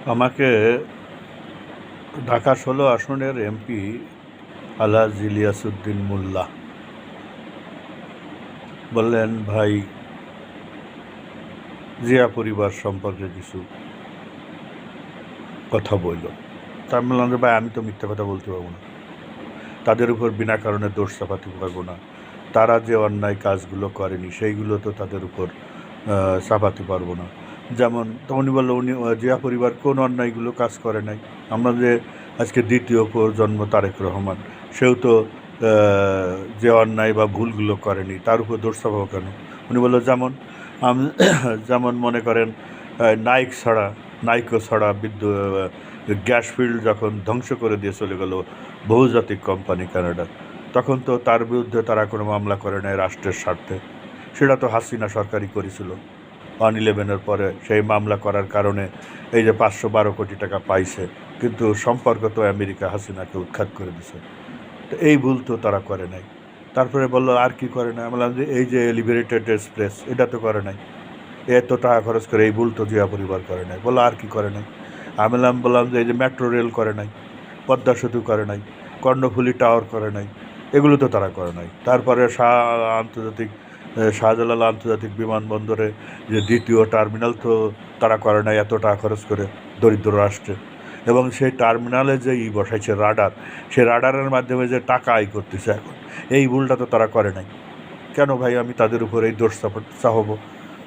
আমাকে ঢাকা ১৬ আসনের এমপি আলহাজ ইলিয়াসউদ্দিন মোল্লা বললেন, ভাই জিয়া পরিবার সম্পর্কে কিছু কথা বলল। তা আমি বললাম যে ভাই, আমি তো মিথ্যা কথা বলতে পারবো না, তাদের উপর বিনা কারণে দোষ চাপাতে পারবো না, তারা যে অন্যায় কাজগুলো করেনি সেইগুলো তো তাদের উপর চাপাতে পারবো না। যেমন তো উনি বললো, উনি জিয়া পরিবার কোন অন্যায়গুলো কাজ করে নাই। আমরা যে আজকে দ্বিতীয় প্রজন্ম তারেক রহমান, সেও তো যে অন্যায় বা ভুলগুলো করেনি, তার উপর দোষ চাপাবো কেন? উনি বললো, যেমন মনে করেন নাইকো ছাড়া গ্যাস ফিল্ড যখন ধ্বংস করে দিয়ে চলে গেল বহুজাতিক কোম্পানি কানাডা, তখন তো তার বিরুদ্ধে তারা কোনো মামলা করে নাই রাষ্ট্রের স্বার্থে। সেটা তো হাসিনা সরকারই করেছিল 1/11 পরে। সেই মামলা করার কারণে এই যে 512 কোটি টাকা পাইছে, কিন্তু সম্পর্ক তো আমেরিকা হাসিনাকে উৎখাত করে দিছে। তো এই ভুল তো তারা করে নাই। তারপরে বললো, আর কি করে নাই? আমি বললাম যে এই যে লিবারেটেড এক্সপ্রেস, এটা তো করে নাই। এত টাকা খরচ করে এই ভুল তো জিয়া পরিবার করে নাই। বললো, আর কি করে নাই? আমি বললাম যে এই যে মেট্রো রেল করে নাই, পদ্মা সেতু করে নাই, কর্ণফুলী টাওয়ার করে নাই, এগুলো তো তারা করে নাই। তারপরে শাহজালাল আন্তর্জাতিক বিমানবন্দরে যে দ্বিতীয় টার্মিনাল তো তারা করে নাই এত টাকা খরচ করে দরিদ্র রাষ্ট্রে। এবং সেই টার্মিনালে যে বসাইছে রাডার, সেই রাডারের মাধ্যমে যে টাকা আয় করতেছে এখন, এই ভুলটা তো তারা করে নাই। কেন ভাই আমি তাদের উপর এই দোষ চাপাবো?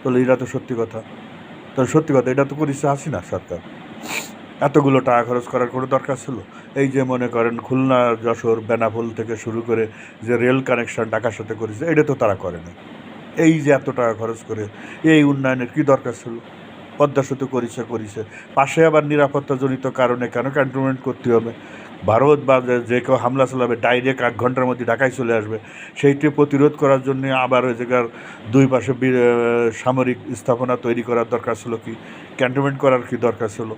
বলে, এটা তো সত্যি কথা। তাহলে সত্যি কথা, এটা তো করেছে হাসিনা সরকার। এতগুলো টাকা খরচ করার কোনো দরকার ছিল? এই যে মনে করেন খুলনা যশোর বেনাপোল থেকে শুরু করে যে রেল কানেকশন ঢাকার সাথে করেছে, এটা তো তারা করে না। এই যে এত টাকা খরচ করে এই উন্নয়নের কী দরকার ছিল? পদ্মা সেতু করেছে, পাশে আবার নিরাপত্তাজনিত কারণে কেন ক্যান্টনমেন্ট করতে হবে? ভারত বা যে কেউ হামলা চালাবে ডাইরেক্ট 8 ঘন্টার মধ্যে ঢাকায় চলে আসবে, সেইটি প্রতিরোধ করার জন্য আবার ওই জায়গার দুই পাশে সামরিক স্থাপনা তৈরি করার দরকার ছিল কি? ক্যান্টনমেন্ট করার কি দরকার ছিল?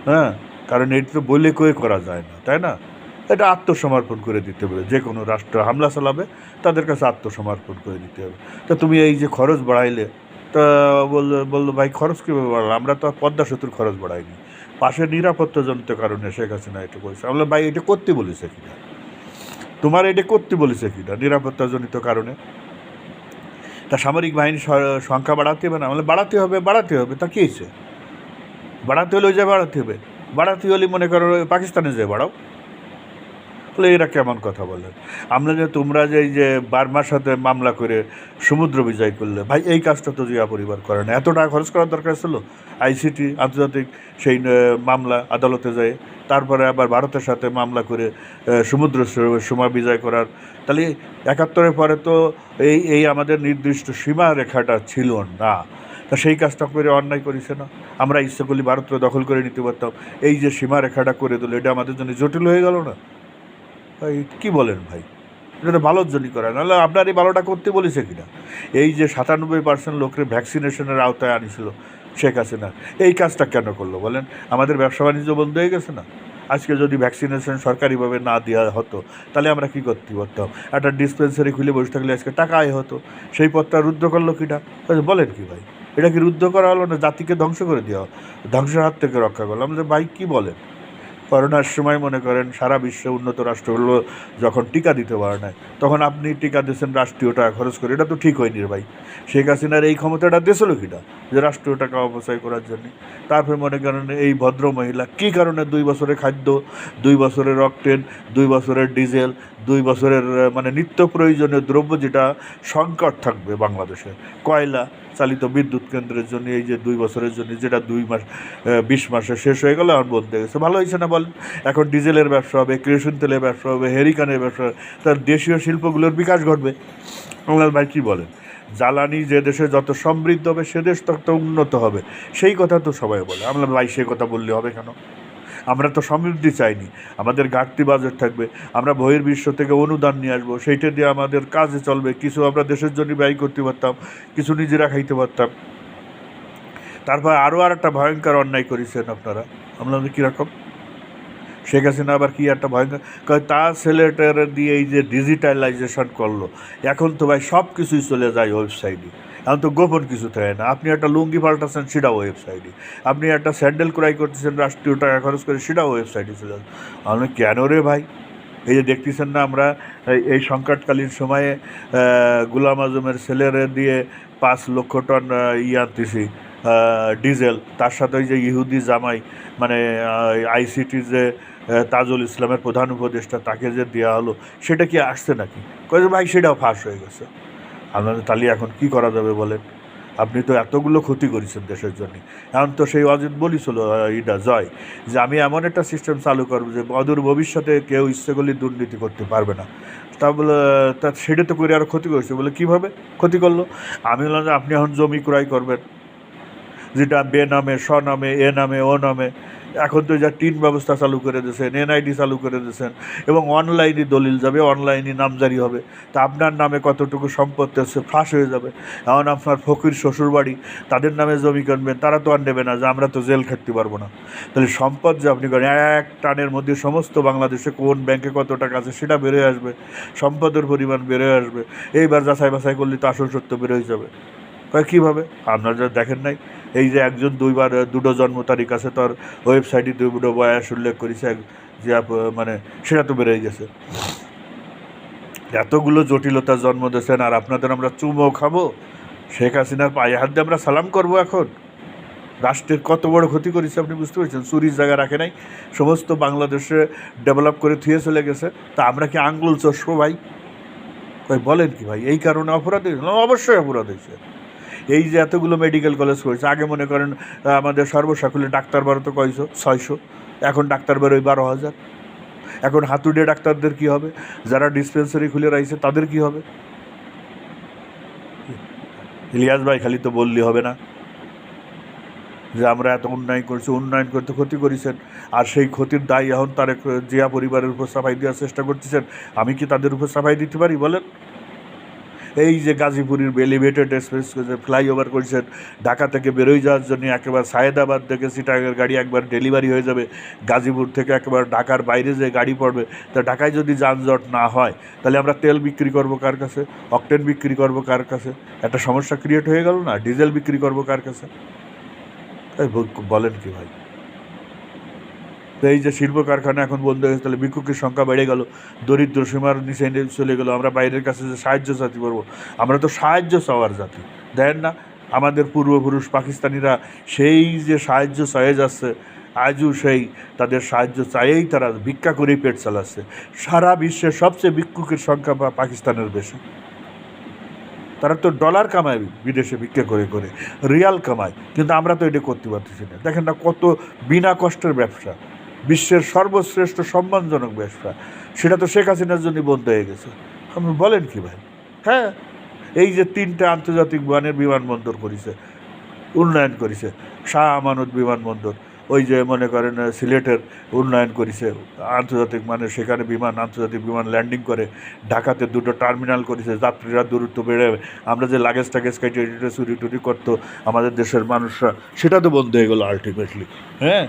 হ্যাঁ, কারণ এটি তো বলে কয়ে করা যায় না, তাই না? এটা আত্মসমর্পণ করে দিতে হবে। যে কোনো রাষ্ট্র হামলা চালাবে তাদের কাছে আত্মসমর্পণ করে দিতে হবে। তা তুমি এই যে খরচ বাড়াইলে, তা বললো ভাই খরচ কীভাবে বাড়ালো? আমরা তো আর পদ্মা সেতুর খরচ বাড়াইনি, পাশে নিরাপত্তাজনিত কারণে শেখ হাসিনা এটা করেছে। আমরা ভাই এটা করতে বলেছে কিনা? তোমার এটা করতে বলেছে কিনা নিরাপত্তাজনিত কারণে? তা সামরিক বাহিনীর সংখ্যা বাড়াতে হবে না? আমরা বাড়াতে হবে। তা কী হয়েছে? বাড়াতে হলে ওই যে বাড়াতে হলে মনে করো পাকিস্তানে যে বাড়াও। বলে, এরা কেমন কথা বলেন? আমরা যে তোমরা যে এই যে বার্মার সাথে মামলা করে সমুদ্র বিজয় করলে, ভাই এই কাজটা তো জিয়া পরিবার করে না। এত টাকা খরচ করার দরকার ছিল আইসিটি আন্তর্জাতিক সেই মামলা আদালতে যায়, তারপরে আবার ভারতের সাথে মামলা করে সমুদ্র সীমা বিজয় করার। তাহলে 71-এর পরে তো এই আমাদের নির্দিষ্ট সীমা রেখাটা ছিল না। তা সেই কাজটা করে অন্যায় করেছে না? আমরা ইচ্ছে করলে ভারতকে দখল করে নিতে পারতাম। এই যে সীমা রেখাটা করে দিল, এটা আমাদের জন্য জটিল হয়ে গেল না? ভাই কী বলেন ভাই? এটা তো ভালোর জন্যই করা, নাহলে আপনার এই ভালোটা করতে বলেছে কিনা? এই যে 97% লোকের ভ্যাকসিনেশনের আওতায় আনিছিল শেখ হাসিনা, এই কাজটা কেন করলো বলেন? আমাদের ব্যবসা বাণিজ্য বন্ধ হয়ে গেছে না? আজকে যদি ভ্যাকসিনেশন সরকারিভাবে না দেওয়া হতো, তাহলে আমরা কী করতে পারতাম? একটা ডিসপেন্সারি খুলে বসে থাকলে আজকে টাকা আয় হতো। সেই পথটা রুদ্ধ করলো কিনা? বলেন কি ভাই? এটা কি রুদ্ধ করা হলো না? জাতিকে ধ্বংস করে দেওয়া, ধ্বংসের হাত থেকে রক্ষা করলো? আমাদের ভাই কী বলেন? করোনার সময় মনে করেন সারা বিশ্বে উন্নত রাষ্ট্রগুলো যখন টিকা দিতে পারে না, তখন আপনি টিকা দিয়েছেন রাষ্ট্রীয় টাকা খরচ করে। এটা তো ঠিক হয়নি রে ভাই। শেখ হাসিনার এই ক্ষমতাটা দিয়েছিল কিনা যে রাষ্ট্রীয় টাকা অপচয় করার জন্য? তারপরে মনে করেন এই ভদ্র মহিলা কী কারণে 2 বছরের খাদ্য, 2 বছরের অকটেন, 2 বছরের ডিজেল, 2 বছরের মানে নিত্য প্রয়োজনীয় দ্রব্য যেটা সংকট থাকবে বাংলাদেশে, কয়লা চালিত বিদ্যুৎ কেন্দ্রের জন্য এই যে 2 বছরের জন্য, যেটা 20 মাসে শেষ হয়ে গেল, আমার বলতে গেছে ভালো হয়েছে না বলেন? এখন ডিজেলের ব্যবসা হবে, কেরোসিন তেলের ব্যবসা হবে, হেরিকানের ব্যবসা হবে, তার দেশীয় শিল্পগুলোর বিকাশ ঘটবে। আপনার ভাই কী বলেন? জ্বালানি যে দেশে যত সমৃদ্ধ হবে সে দেশ তত উন্নত হবে, সেই কথা তো সবাই বলে। আমরা ভাই সে কথা বললে হবে কেন? আমরা তো সমৃদ্ধি চাইনি, আমাদের ঘাটতি বাজেট থাকবে, আমরা বহির্বিশ্ব থেকে অনুদান নিয়ে আসবো, সেইটা দিয়ে আমাদের কাজে চলবে, কিছু আমরা দেশের জন্য ব্যয় করতে পারতাম, কিছু নিজেরা খাইতে পারতাম। তারপর আরও একটা ভয়ঙ্কর অন্যায় করেছেন আপনারা। আমরা কীরকম? শেখ হাসিনা আবার কি একটা ভয়ঙ্কর তার ছেলেটার দিয়ে এই যে ডিজিটালাইজেশন করলো, এখন তো ভাই সব কিছুই চলে যায় ওয়েবসাইটে। এখন তো গোপন কিছু থাকে না। আপনি একটা লুঙ্গি পাল্টাচ্ছেন, সেটাও ওয়েবসাইটে। আপনি একটা স্যান্ডেল ক্রয় করতেছেন রাষ্ট্রীয় টাকা খরচ করে, সেটাও ওয়েবসাইটে চলে যাচ্ছে। আমি কেন রে ভাই? এই যে দেখতেছেন না, আমরা এই সংকটকালীন সময়ে গোলাম আজমের ছেলেরে দিয়ে 5 লক্ষ টন আনতেছি ডিজেল, তার সাথে ওই যে ইহুদি জামাই মানে আইসিটি যে তাজুল ইসলামের প্রধান উপদেষ্টা, তাকে যে দেওয়া হলো, সেটা কি আসছে নাকি? কয়ে ভাই সেটাও ফাঁস হয়ে গেছে। আপনাদের তাহলে এখন কি করা যাবে বলেন? আপনি তো এতগুলো ক্ষতি করেছেন দেশের জন্য। এখন তো সেই অজিত বলেছিল জয়, যে আমি এমন একটা সিস্টেম চালু করবো যে অদূর ভবিষ্যতে কেউ ইচ্ছে করলে দুর্নীতি করতে পারবে না। তা বলে তা সেটা তো করে আরও ক্ষতি করেছে। বলে কীভাবে ক্ষতি করলো? আমি বললাম যে আপনি এখন জমি ক্রয় করবেন, যেটা বে নামে, স্বনামে, এ নামে, ও নামে। এখন তো যা টিন ব্যবস্থা চালু করে দিয়েছেন, এনআইডি চালু করে দিয়েছেন, এবং অনলাইনে দলিল যাবে, অনলাইনে নামজারি হবে। তা আপনার নামে কতটুকু সম্পত্তি আছে ফাঁস হয়ে যাবে। এখন আপনার ফকির শ্বশুরবাড়ি, তাদের নামে জমি কিনবেন, তারা তো আর নেবে না যে আমরা তো জেল খাটতে পারবো না। তাহলে সম্পদ যে আপনি করেন, এক টানের মধ্যে সমস্ত বাংলাদেশে কোন ব্যাংকে কত টাকা আছে সেটা বেড়ে আসবে, সম্পদের পরিমাণ বেড়ে আসবে। এইবার যাচাই বাছাই করলে তো আসল সত্য বেরোয় যাবে। কীভাবে? আপনারা যা দেখেন নাই, এই যে একজন দুটো জন্ম তারিখ আছে, তার ওয়েবসাইটে দুটো বয়স উল্লেখ করেছে, যে মানে সেটা তো বেড়ে গেছে। এতগুলো জটিলতার জন্ম দিয়েছেন, আর আপনাদের আমরা চুমো খাবো? শেখ হাসিনার পায়ে হাত দিয়ে আমরা সালাম করবো? এখন রাষ্ট্রের কত বড় ক্ষতি করেছে আপনি বুঝতে পেরেছেন? চুরির জায়গা রাখে নাই, সমস্ত বাংলাদেশে ডেভেলপ করে থুয়ে চলে গেছে। তা আমরা কি আঙ্গুল চষবো ভাই? বলেন কি ভাই? এই কারণে অপরাধ হয়েছে? অবশ্যই অপরাধ হয়েছে। এই যে এতগুলো মেডিকেল কলেজ করেছে, আগে মনে করেন আমাদের সর্বসাকুল্যে ডাক্তার বারো তো 600, এখন ডাক্তার বেরোয় 12,000। এখন হাতুড়ে ডাক্তারদের কি হবে? যারা ডিসপেন্সারি খুলে রাখছে তাদের কি হবে? ইলিয়াস ভাই খালি তো বললে হবে না যে আমরা এত উন্নয়ন করছি, উন্নয়ন করতে ক্ষতি করেছেন, আর সেই ক্ষতির দায় এখন তারেক জিয়া পরিবারের উপর চাপাই দেওয়ার চেষ্টা করতেছেন। আমি কি তাদের উপর চাপাই দিতে পারি বলেন? এই যে গাজীপুরের এলিভেটেড এক্সপ্রেস ফ্লাইওভার করেছেন, ঢাকা থেকে বেরোয় যাওয়ার জন্য একেবারে সায়েদাবাদ থেকে চিটাগাংয়ের গাড়ি একবার ডেলিভারি হয়ে যাবে, গাজীপুর থেকে একেবারে ঢাকার বাইরে যে গাড়ি পড়বে। তা ঢাকায় যদি যানজট না হয়, তাহলে আমরা তেল বিক্রি করবো কার কাছে? অকটেন বিক্রি করবো কার কাছে? একটা সমস্যা ক্রিয়েট হয়ে গেল না? ডিজেল বিক্রি করবো কার কাছে? তাই বলেন কি ভাই? তো এই যে শিল্প কারখানা এখন বন্ধ হয়েছে, তাহলে ভিক্ষুকের সংখ্যা বেড়ে গেল, দরিদ্র সীমার নিচে চলে গেলো। আমরা বাইরের কাছে যে সাহায্য জাতি করবো, আমরা তো সাহায্য চাওয়ার জাতি, দেখেন না? আমাদের পূর্বপুরুষ পাকিস্তানিরা সেই যে সাহায্য চাইয়ে যাচ্ছে, আজও সেই তাদের সাহায্য চাইয়েই তারা ভিক্ষা করেই পেট চালাচ্ছে। সারা বিশ্বের সবচেয়ে ভিক্ষুকের সংখ্যা পাকিস্তানের বেশি। তারা তো ডলার কামায় বিদেশে ভিক্ষা করে করে, রিয়াল কামায়, কিন্তু আমরা তো এটা করতে পারতেছি না। দেখেন না কত বিনা কষ্টের ব্যবসা, বিশ্বের সর্বশ্রেষ্ঠ সম্মানজনক ব্যবসা, সেটা তো শেখ হাসিনার জন্য বন্ধ হয়ে গেছে। আপনি বলেন কি ভাই? হ্যাঁ, এই যে 3টে আন্তর্জাতিক মানের বিমানবন্দর করেছে, উন্নয়ন করেছে, শাহ আমানত বিমানবন্দর, ওই যে মনে করেন সিলেটের উন্নয়ন করেছে আন্তর্জাতিক মানের, সেখানে আন্তর্জাতিক বিমান ল্যান্ডিং করে। ঢাকাতে 2টো টার্মিনাল করেছে, যাত্রীরা দূরত্ব বেড়ে, আমরা যে লাগেজ টাগেজ কেটে চুরি টুরি করতো আমাদের দেশের মানুষরা, সেটা তো বন্ধ হয়ে গেলো আলটিমেটলি। হ্যাঁ,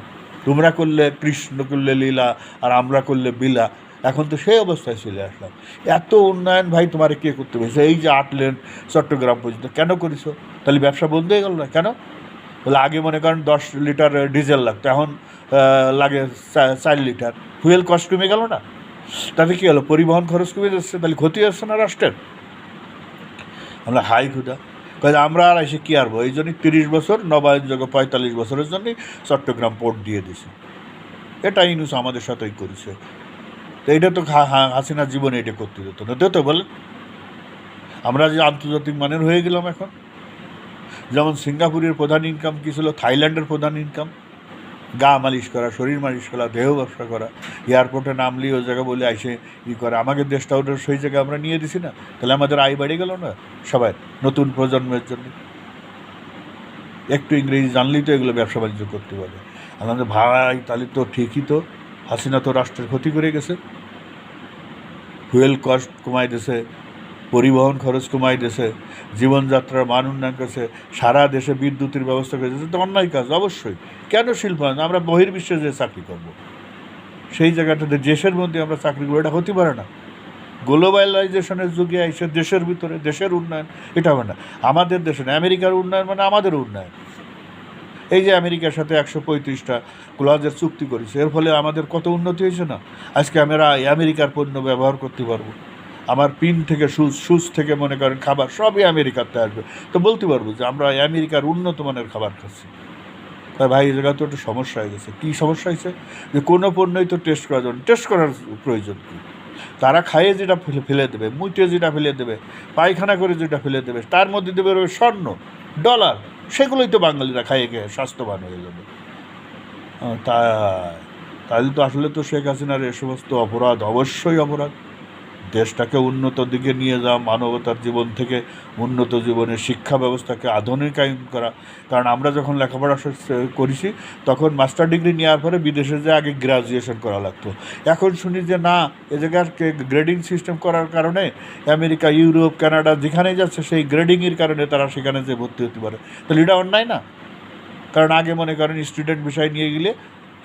তোমরা করলে কৃষ্ণ করলে লীলা, আর আমরা করলে বিলা। এখন তো সেই অবস্থায় চলে আসলাম। এত উন্নয়ন ভাই তোমার কে করতে পেরেছে? এই যে 8 লেন চট্টগ্রাম পর্যন্ত কেন করেছো? তাহলে ব্যবসা বন্ধ হয়ে গেল না কেন? বলে আগে মনে করেন 10 লিটার ডিজেল লাগতো, এখন লাগে 4 লিটার। ফুয়েল কস্ট কমে গেল না? তাতে কী হলো? পরিবহন খরচ কমে যাচ্ছে, তাহলে ক্ষতি হচ্ছে না রাষ্ট্রের? আমরা হাই ক্ষুদা, কাজে আমরা আর এসে কী আরবো? এই জন্যই 30 বছর নবায়নযোগ্য 45 বছরের জন্যই চট্টগ্রাম পোর্ট দিয়ে দিছে। এটা ইউনূস আমাদের সাথেই করেছে। তো এইটা তো হাসিনার জীবনে এটা করতে দিত না, তো বলেন? আমরা যে আন্তর্জাতিক মানের হয়ে গেলাম এখন। যেমন সিঙ্গাপুরের প্রধান ইনকাম কী ছিল, থাইল্যান্ডের প্রধান ইনকাম গা মালিশ করা, শরীর মালিশ করা, দেহ ব্যবসা করা। এয়ারপোর্টে নামলেই ওই জায়গা বলে আইসে করে। আমাদের দেশটা ওদের সেই জায়গায় আমরা নিয়ে দিছি না? তাহলে আমাদের আয় বেড়ে গেল না সবাই? নতুন প্রজন্মের জন্য একটু ইংরেজি জানলেই তো এগুলো ব্যবসা বাণিজ্য করতে পারে। আমাদের ভাই তাহলে তো ঠিকই, তো হাসিনা তো রাষ্ট্রের ক্ষতি করে গেছে। ফুয়েল কস্ট কমাই দিয়েছে, পরিবহন খরচ কমাই দিয়েছে, জীবনযাত্রার মান উন্নয়ন করেছে, সারা দেশে বিদ্যুতের ব্যবস্থা করেছে। তো অন্যায় কাজ অবশ্যই। কেন শিল্পায়ন? আমরা বহির্বিশ্বে যে চাকরি করব, সেই জায়গাটাতে দেশের মধ্যে আমরা চাকরি করবো, এটা হতে পারে না। গ্লোবালাইজেশনের যুগে এসে দেশের ভিতরে দেশের উন্নয়ন এটা হবে না, আমাদের দেশে না, আমেরিকার উন্নয়ন মানে আমাদের উন্নয়ন। এই যে আমেরিকার সাথে 135টা ক্লজের চুক্তি করেছে, এর ফলে আমাদের কত উন্নতি হয়েছে না। আজকে আমরা আমেরিকার পণ্য ব্যবহার করতে পারবো, আমার পিন থেকে সুজ থেকে মনে করেন খাবার সবই আমেরিকাতে আসবে, তো বলতে পারবো যে আমরা আমেরিকার উন্নত মানের খাবার খাচ্ছি। তাই ভাই এই জায়গায় তো একটু সমস্যা হয়ে গেছে। কী সমস্যা হয়েছে? যে কোনো পণ্যই তো টেস্ট করার জন্য, টেস্ট করার প্রয়োজন কী? তারা খাইয়ে যেটা ফেলে দেবে, মুইটে যেটা ফেলে দেবে, পায়খানা করে যেটা ফেলে দেবে, তার মধ্যে দেবে ওই স্বর্ণ ডলার, সেগুলোই তো বাঙালিরা খাইয়ে খেয়ে স্বাস্থ্যবান হয়ে যাবে। তাই তাহলে তো আসলে তো শেখ হাসিনার এ সমস্ত অপরাধ অবশ্যই অপরাধ। দেশটাকে উন্নত দিকে নিয়ে যাওয়া, মানবতার জীবন থেকে উন্নত জীবনের শিক্ষা ব্যবস্থাকে আধুনিকায়ন করা। কারণ আমরা যখন লেখাপড়া করেছি তখন মাস্টার ডিগ্রি নেওয়ার পরে বিদেশে যে আগে গ্র্যাজুয়েশন করা লাগতো, এখন শুনি যে না, এ জায়গার গ্রেডিং সিস্টেম করার কারণে আমেরিকা, ইউরোপ, কানাডা যেখানেই যাচ্ছে সেই গ্রেডিংয়ের কারণে তারা সেখানে যে ভর্তি হতে পারে। তাহলে এটা অন্যায় না? কারণ আগে মনে করেন স্টুডেন্ট বিষয় নিয়ে গেলে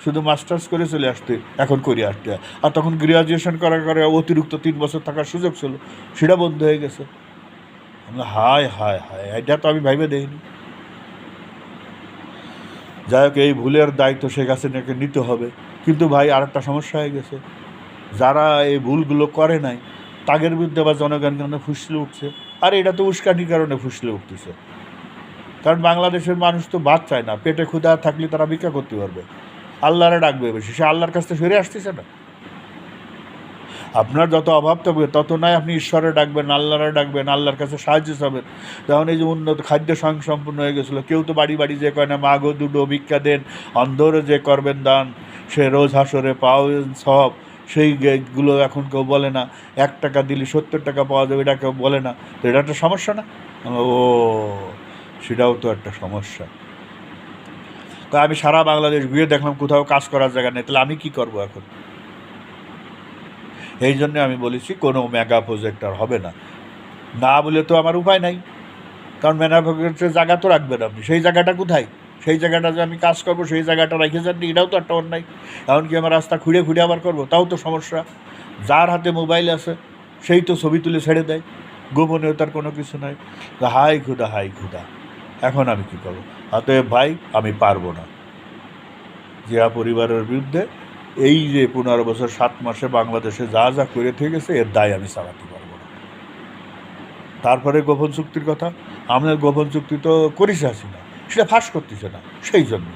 শুধু মাস্টার্স করে চলে আসতে, এখন করে আসতে, আর তখন গ্র্যাজুয়েশন করার করে অতিরিক্ত 3 বছর থাকার সুযোগ ছিল, সেটা বন্ধ হয়ে গেছে। হায় হায় হায়, এটা তো আমি ভাইবে দেখিনি। যাই হোক, এই ভুলের দায়িত্ব শেখ হাসিনাকে নিতে হবে। কিন্তু ভাই আর একটা সমস্যা হয়ে গেছে, যারা এই ভুলগুলো করে নাই তাদের বিরুদ্ধে আবার জনগণ কেন ফুসলে উঠছে। আর এটা তো উস্কানির কারণে ফুসলে উঠতেছে। কারণ বাংলাদেশের মানুষ তো ভাত চায় না, পেটে ক্ষুধা থাকলে তারা ভিক্ষা করতে পারবে, আল্লাহরে ডাকবে বেশি, সে আল্লাহর কাছ থেকে সরে আসতেছে না। আপনার যত অভাব থাকবে তত নাই আপনি ঈশ্বরে ডাকবেন, আল্লাহরে ডাকবেন, আল্লাহর কাছে সাহায্য চাবেন। যেমন এই যে উন্নত খাদ্য সম্পূর্ণ হয়ে গেছিলো, কেউ তো বাড়ি বাড়ি যে কয় না, মা গো দুটো ভিক্ষা দেন, অন্ধরে যে করবেন দান, সে রোজ হাসরে পাওয়েন সব, সেইগুলো এখন কেউ বলে না। 1 টাকা দিলে 70 টাকা পাওয়া যাবে, এটা কেউ বলে না। তো এটা একটা সমস্যা না? ও, সেটাও তো একটা সমস্যা। তো আমি সারা বাংলাদেশ ঘুরে দেখলাম কোথাও কাজ করার জায়গা নেই, তাহলে আমি কি করব এখন? এই জন্য আমি বলেছি কোনো মেগা প্রজেক্ট আর হবে না। না বলে তো আমার উপায় নাই, কারণ মেগা প্রজেক্টের জায়গা তো রাখবেন আপনি, সেই জায়গাটা কোথায়? সেই জায়গাটা যে আমি কাজ করবো সেই জায়গাটা রেখে যাননি, এটাও তো একটা অন্যায়। এমনকি আমার রাস্তা খুঁড়ে খুঁড়ে আবার করবো, তাও তো সমস্যা। যার হাতে মোবাইল আছে সেই তো ছবি তুলে ছেড়ে দেয়, গোপনীয়তার কোনো কিছু নাই। হাই খুদা, হাই খুদা, এখন আমি কী করবো? অতএব ভাই, আমি পারবো না জিয়া পরিবারের বিরুদ্ধে এই যে 15 বছর 7 মাসে বাংলাদেশে যা যা করে থেকে গেছে, এর দায় আমি চালাতে পারবো না। তারপরে গোপন চুক্তির কথা, আমাদের গোপন চুক্তি তো করিস আসি না, সেটা ফাঁস করতেছে না, সেই জন্য।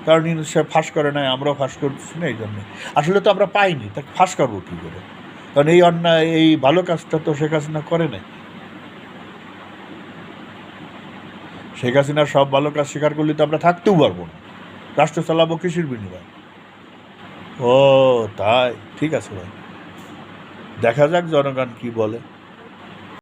কারণ সে ফাঁস করে নাই, আমরাও ফাঁস করতেছি না, এই জন্যে। আসলে তো আমরা পাইনি, তাকে ফাঁস করবো কী করে? কারণ এই অন্যায়, এই ভালো কাজটা তো শেখ হাসিনা করে নাই। শেখ হাসিনার সব ভালো কাজ স্বীকার করলে তো আমরা থাকতেও পারবো না, রাষ্ট্র চালাবো কৃষির বিনিময়। ও তাই, ঠিক আছে ভাই, দেখা যাক জনগণ কি বলে।